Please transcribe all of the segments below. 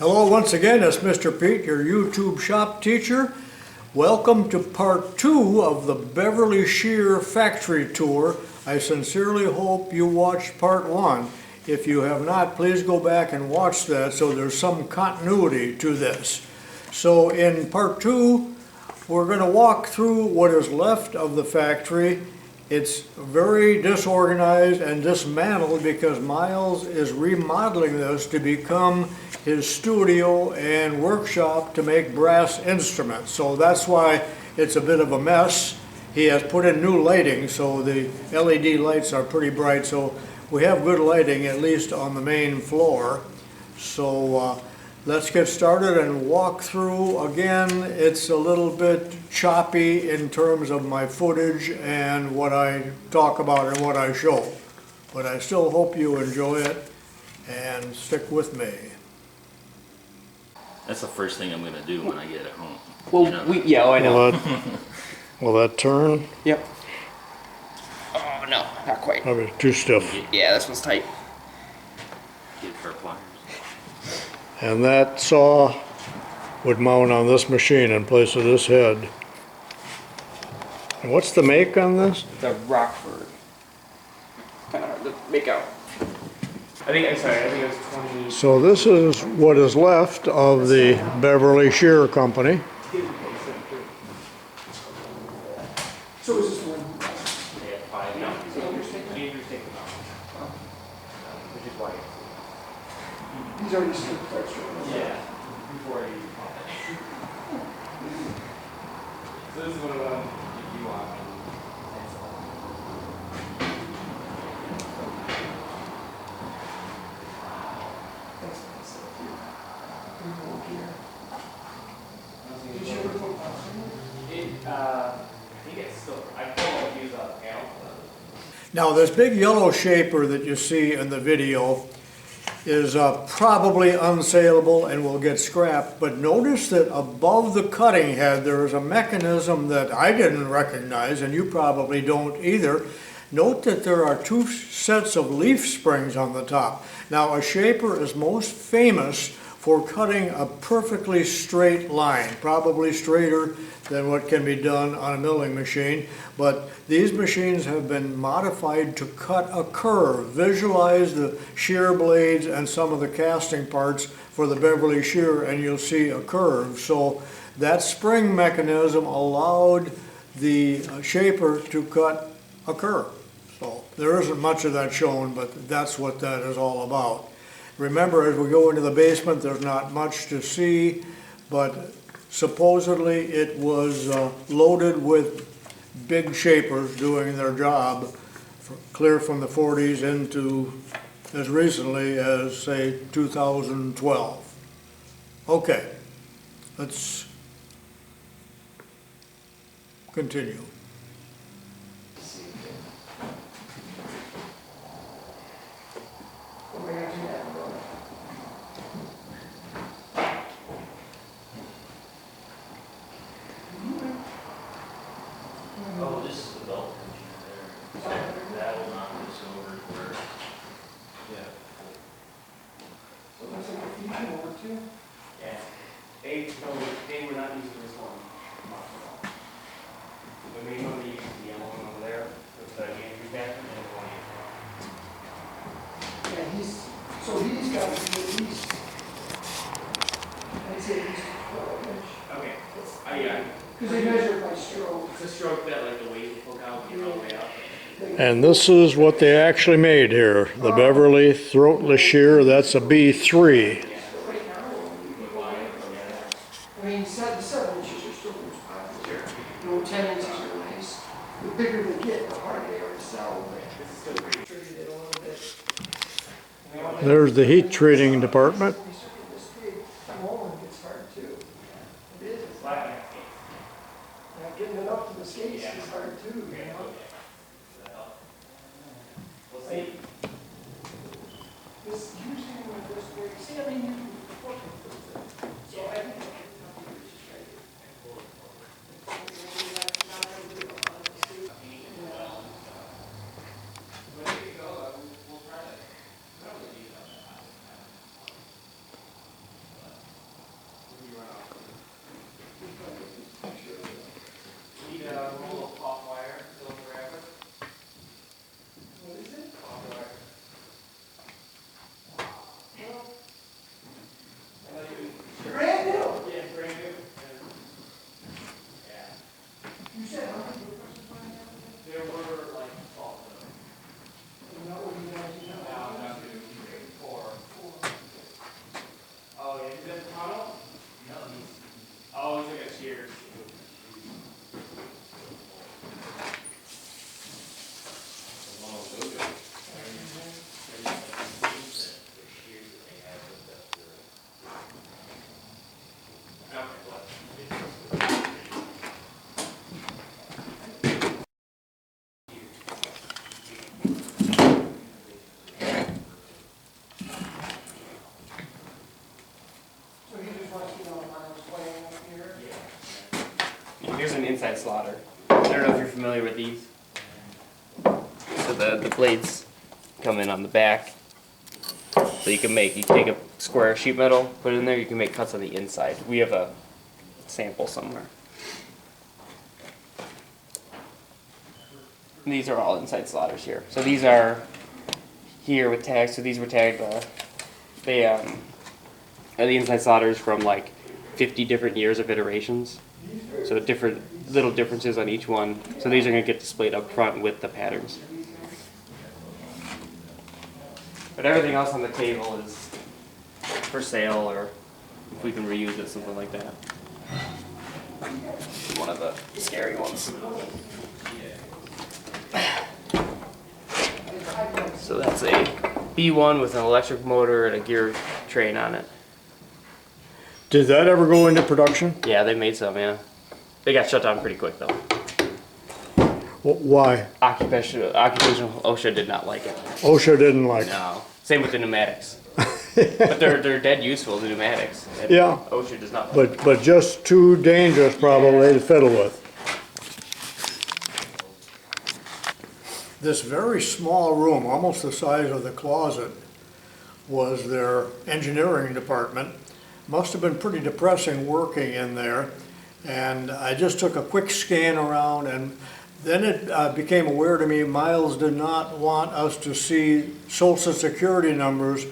Hello once again, it's Mr. Pete, your YouTube shop teacher. Welcome to part 2 of the Beverly Shear factory tour. I sincerely hope you watched part 1. If you have not, please go back and watch that so there's some continuity to this. So in part 2, we're going to walk through what is left of the factory. It's very disorganized and dismantled because Miles is remodeling this to become his studio and workshop to make brass instruments. So that's why it's a bit of a mess. He has put in new lighting, so the LED lights are pretty bright, so we have good lighting at least on the main floor. So let's get started and walk through. Again, it's a little bit choppy in terms of my footage and what I talk about and what I show, but I still hope you enjoy it and stick with me. That's the first thing I'm going to do when I get at home. Well, you know? I know. Will that turn? Yep. Oh, no, not quite. That'd be too stiff. Yeah, this one's tight. Get her pliers. And that saw would mount on this machine in place of this head. And what's the make on this? The Rockford. Kind of hard to make out. I think it was 20. So this is what is left of the Beverly Shear Company. So is this one? They have 5 now. Andrew's taking them out. Which is why. He's already stripped extra. Yeah. Before he pop it. So this is one of them you want. Did you ever put pops in it? I think it's still, I don't use a panel. Now this big yellow shaper that you see in the video is probably unsaleable and will get scrapped, but notice that above the cutting head there is a mechanism that I didn't recognize, and you probably don't either. Note that there are 2 sets of leaf springs on the top. Now a shaper is most famous for cutting a perfectly straight line, probably straighter than what can be done on a milling machine, but these machines have been modified to cut a curve. Visualize the shear blades and some of the casting parts for the Beverly Shear and you'll see a curve. So that spring mechanism allowed the shaper to cut a curve. So there isn't much of that shown, but that's what that is all about. Remember, as we go into the basement, there's not much to see, but supposedly it was loaded with big shapers doing their job, clear from the 40s into as recently as, say, 2012. Okay, let's continue. Oh, this is the belt tensioner there. That will knock this over where. Yeah. So that's like a fusion over too? Yeah. They were not using this one. The main one, they used the yellow one over there with the gantry back and the one. Yeah, he's got to be at least, I'd say at least 12 inch. Okay. Yeah. Because they measure it by stroke. It's a stroke that like the weight will poke out and get all the way up. And this is what they actually made here, the Beverly Throatless Shear. That's a B3. I mean, the 7 inches are still good spots. Sure. You know, 10 inches are nice. The bigger they get, the harder they are to sell. But this is still pretty treated it a little bit. There's the heat treating department. Rolling gets hard too. It is. Getting it up to the skates is hard too. You know? We'll see. This usually when this way. See, I mean, you can work with it. So I think. inside slaughter. I don't know if you're familiar with these. So the blades come in on the back. So you take a square sheet metal, put it in there, you can make cuts on the inside. We have a sample somewhere. And these are all inside slaughters here. So these are here with tags. So these were tagged. They are the inside slaughters from like 50 different years of iterations. So different little differences on each one. So these are going to get displayed up front with the patterns. But everything else on the table is for sale, or if we can reuse it, something like that. One of the scary ones. So that's a B1 with an electric motor and a gear train on it. Did that ever go into production? Yeah, they made some, yeah. They got shut down pretty quick though. Why? Occupational OSHA did not like it. OSHA didn't like it. No. Same with the pneumatics. But they're dead useful, the pneumatics. And Yeah. OSHA does not like it. But just too dangerous probably to fiddle with. This very small room, almost the size of the closet, was their engineering department. Must have been pretty depressing working in there. And I just took a quick scan around, and then it became aware to me Miles did not want us to see social security numbers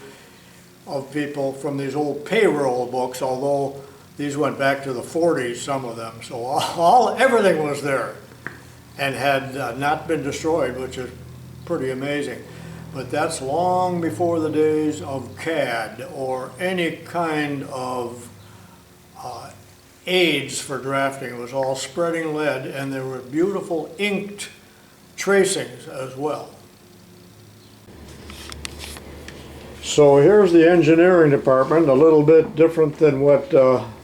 of people from these old payroll books, although these went back to the 40s, some of them. So everything was there and had not been destroyed, which is pretty amazing. But that's long before the days of CAD or any kind of aids for drafting. It was all spreading lead, and there were beautiful inked tracings as well. So here's the engineering department, a little bit different than what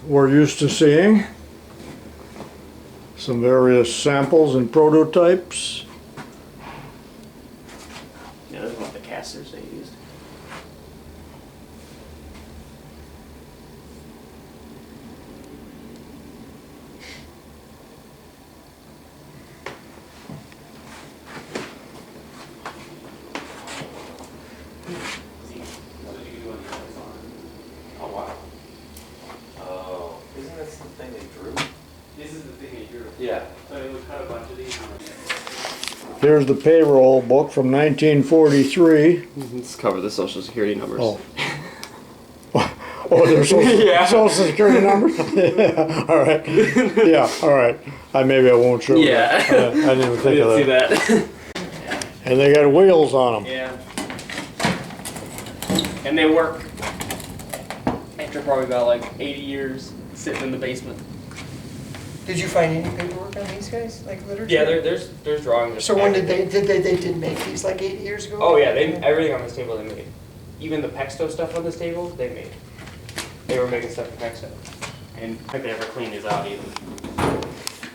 we're used to seeing. Some various samples and prototypes. Yeah, those are one of the casters they used. Oh, wow. Oh, isn't this the thing they drew? This is the thing they drew. Yeah. So we cut a bunch of these. Here's the payroll book from 1943. Let's cover the social security numbers. Oh. Oh, there's social security numbers? Yeah, all right. Yeah, all right. Maybe I won't show Yeah. that. I didn't even think of See that. that? And they got wheels on them. Yeah. And they work after probably about like 80 years sitting in the basement. Did you find any paperwork on these guys, like literature? Yeah, there's drawings. So when did they did make these, like 8 years ago? Oh yeah, everything on this table they made. Even the Pexto stuff on this table, they made. They were making stuff for Pexto. And I think they ever cleaned these out either.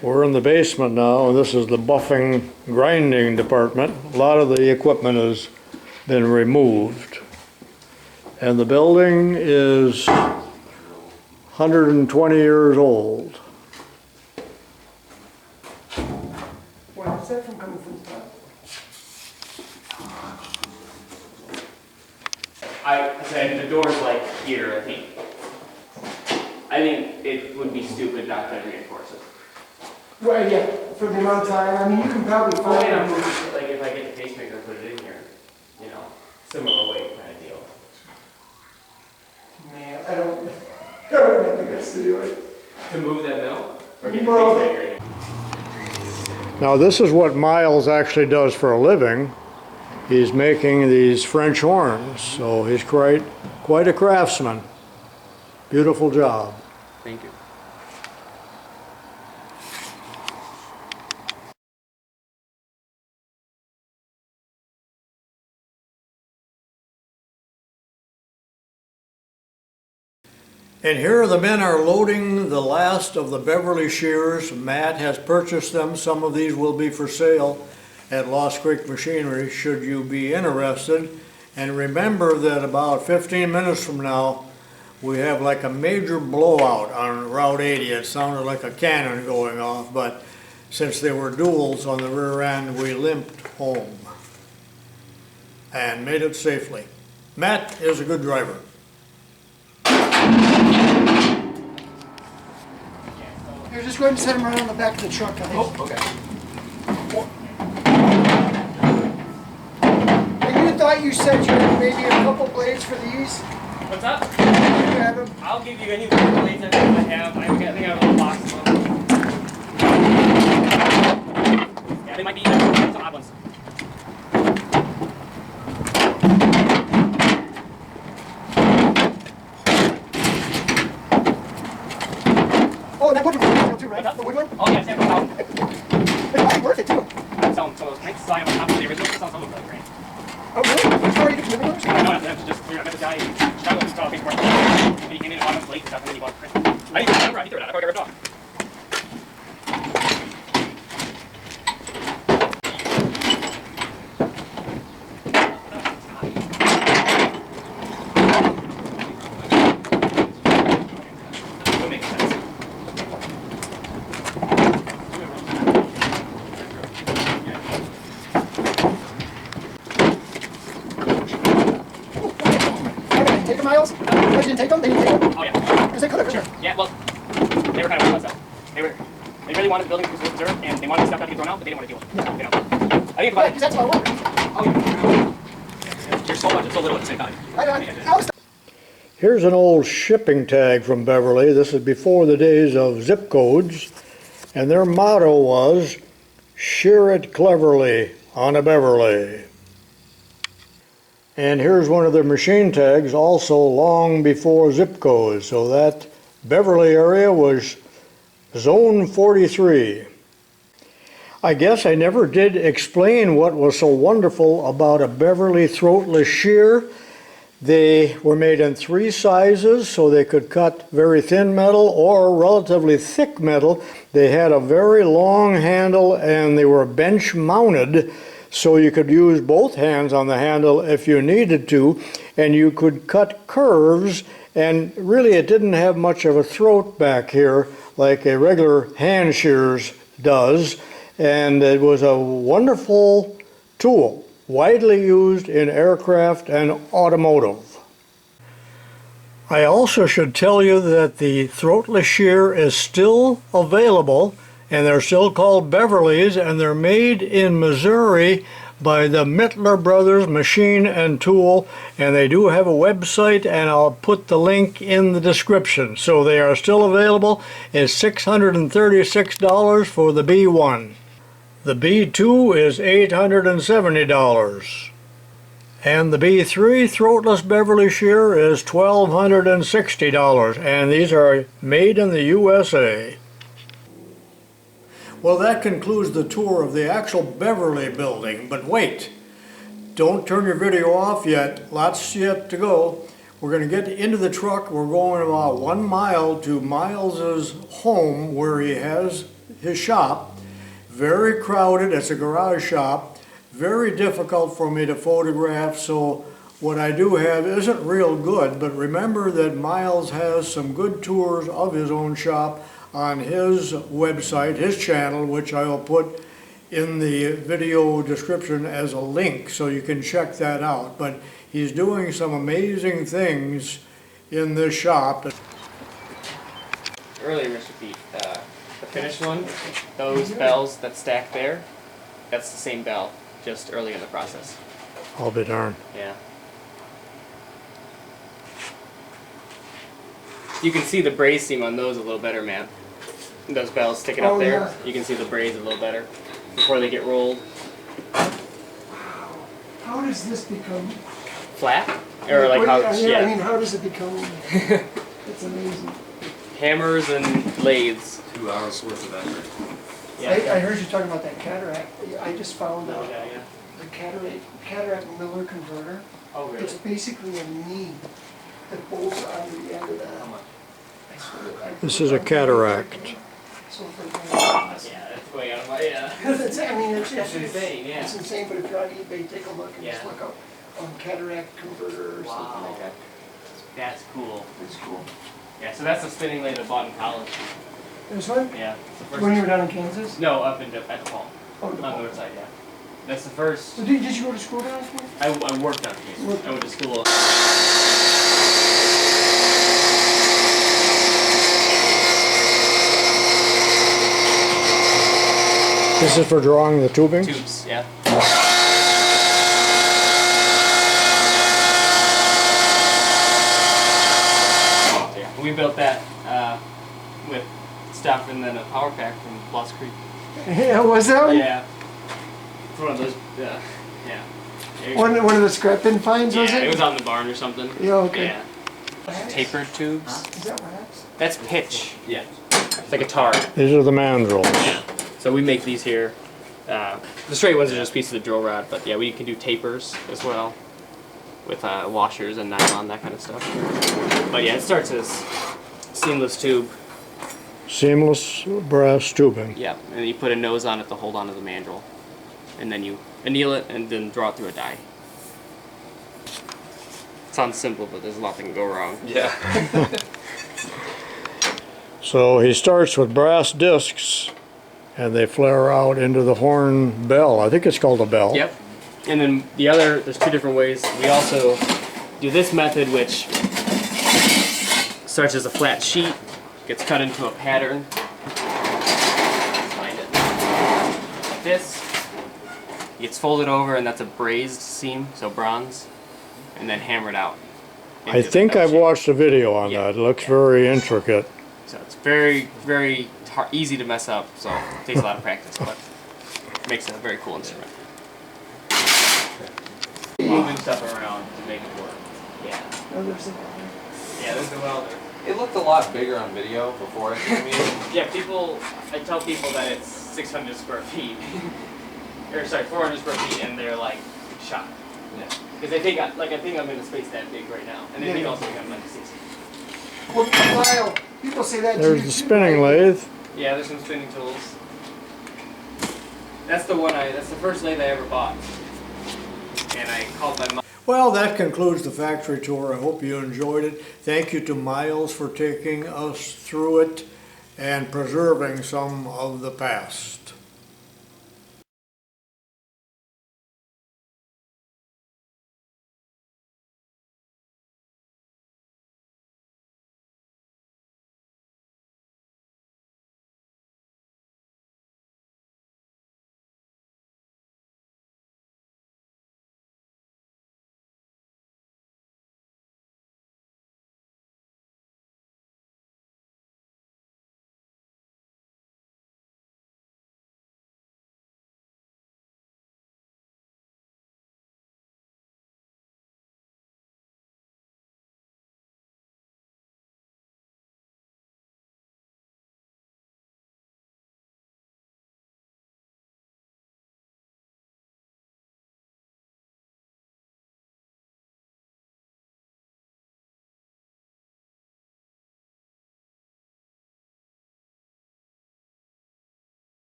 We're in the basement now, and this is the buffing grinding department. A lot of the equipment has been removed. And the building is 120 years old. Where's that from coming from? I said the door's like here, I think. I think it would be stupid not to reinforce it. Well, yeah, for the amount of time, I mean, you can probably I find mean, I'm them. just, like if I get the pacemaker and put it in here, you know, similar weight kind of deal. Man, I don't have the guts to do it. To move that mill? Or get the Well- pacemaker in? Now this is what Miles actually does for a living. He's making these French horns, so he's quite a craftsman. Beautiful job. Thank you. And here the men are loading the last of the Beverly Shears. Matt has purchased them. Some of these will be for sale at Lost Creek Machinery should you be interested. And remember that about 15 minutes from now, we have like a major blowout on Route 80. It sounded like a cannon going off, but since they were duals on the rear end, we limped home and made it safely. Matt is a good driver. Here, just go ahead and set them right on the back of the truck, guys. Oh, okay. And you thought you said you had maybe a couple blades for these? What's up? You have them? I'll give you any blades I have. I think I have a little box of them. Yeah, they might be some odd ones. Oh, that wood one too, right? The wood one? Oh yeah, sample out. It's probably worth it too. Some of those cranks. So I have a copy of the original. Some of them really great. Oh, really? Sorry, you didn't those? No, that's just clear. I met the guy in Chicago who's talking for and he came in and bought him plates and stuff and then he bought the crank. I didn't even remember. I threw it out. I thought I ripped off. It'll make sense. Okay, take them, Miles? Oh, you didn't take them? They didn't take them? Oh yeah. Because they could have. Sure. Yeah, well, they were kind of weird about stuff. They really wanted the building to be preserved, and they wanted the stuff not to get thrown out, but they didn't want to deal with it. You know. I think Yeah, about because that's my work. Oh, yeah. You're so much and so little at the same time. I was Here's an old shipping tag from Beverly. This is before the days of zip codes. And their motto was, "Shear it cleverly on a Beverly." And here's one of their machine tags, also long before zip codes. So that Beverly area was Zone 43. I guess I never did explain what was so wonderful about a Beverly Throatless Shear. They were made in 3 sizes, so they could cut very thin metal or relatively thick metal. They had a very long handle and they were bench mounted, so you could use both hands on the handle if you needed to, and you could cut curves, and really it didn't have much of a throat back here like a regular hand shears does, and it was a wonderful tool, widely used in aircraft and automotive. I also should tell you that the Throatless Shear is still available, and they're still called Beverly's, and they're made in Missouri by the Mittler Brothers Machine and Tool, and they do have a website, and I'll put the link in the description. So they are still available. It's $636 for the B1. The B2 is $870. And the B3 Throatless Beverly Shear is $1,260, and these are made in the USA. Well, that concludes the tour of the actual Beverly building, but wait, don't turn your video off yet, lots yet to go. We're going to get into the truck. We're going about 1 mile to Miles's home where he has his shop. Very crowded, it's a garage shop, very difficult for me to photograph, so what I do have isn't real good, but remember that Miles has some good tours of his own shop on his website, his channel, which I'll put in the video description as a link so you can check that out. But he's doing some amazing things in this shop. Earlier, Mr. Pete, the finished one, those bells that stack there, that's the same bell, just early in the process. I'll be darned. Yeah. You can see the braze seam on those a little better, man. Those bells sticking up there, yeah. you can see the braze a little better before they get rolled. How does this become? Flat? Or like how, yeah, I mean, how does it become? It's amazing. Hammers and lathes. 2 hours worth of effort. I heard you talking about that cataract. I just found Oh, out yeah. the cataract Miller converter. Oh, really? It's basically a knee that bolts on the end of that. This is a cataract. So for Yeah, that's way out of my, yeah. I mean, it's insane, yeah. It's insane, but if you're on eBay, take a look and just Yeah. look up cataract converter or something like that. That's cool. It's cool. Yeah, so that's the spinning lathe I bought in college. This one? Yeah. It's the first. When you were down in Kansas? No, up in at the hall. Oh, On the north side, yeah. That's the first. So did you go to school down here? I worked on these. I went to school. This is for drawing the tubing? Tubes, yeah. Yeah. We built that with stuff and then a power pack from Lost Creek. Yeah, was that one? Yeah. It's one of those, yeah. One of the scrap bin finds, was Yeah, it? it was out in the barn or something. Yeah, okay. Yeah. Tapered tubes. Is that wax? That's pitch. Yeah. It's like a tar. These are the mandrels. Yeah. So we make these here. The straight ones are just pieces of drill rod, but yeah, we can do tapers as well with washers and nylon, that kind of stuff. But yeah, it starts as seamless tube. Seamless brass tubing. Yeah, and you put a nose on it to hold onto the mandrel, and then you anneal it and then draw it through a die. It sounds simple, but there's a lot that can go wrong. Yeah. So he starts with brass discs and they flare out into the horn bell. I think it's called a bell. Yep. And then there's two different ways. We also do this method, which starts as a flat sheet, gets cut into a pattern. Find it. Like this. Gets folded over, and that's a brazed seam, so bronze, and then hammered out. I think I've watched a video on that. It looks very intricate. So it's very, very easy to mess up, so it takes a lot of practice, but makes it a very cool instrument. Moving stuff around to make it work. Yeah. Oh, there's a Yeah, there's the welder. It looked a lot bigger on video before it came in. Yeah, I tell people that it's 600 square feet. Or sorry, 400 square feet, and they're like shocked. Yeah. Because they think, I think I'm in a space that big right now. And they think also I'm like 60. Well, Kyle, people say that to There's you the too, spinning right? lathe. Yeah, there's some spinning tools. That's the first lathe I ever bought. And I called my mom. Well, that concludes the factory tour. I hope you enjoyed it. Thank you to Miles for taking us through it and preserving some of the past.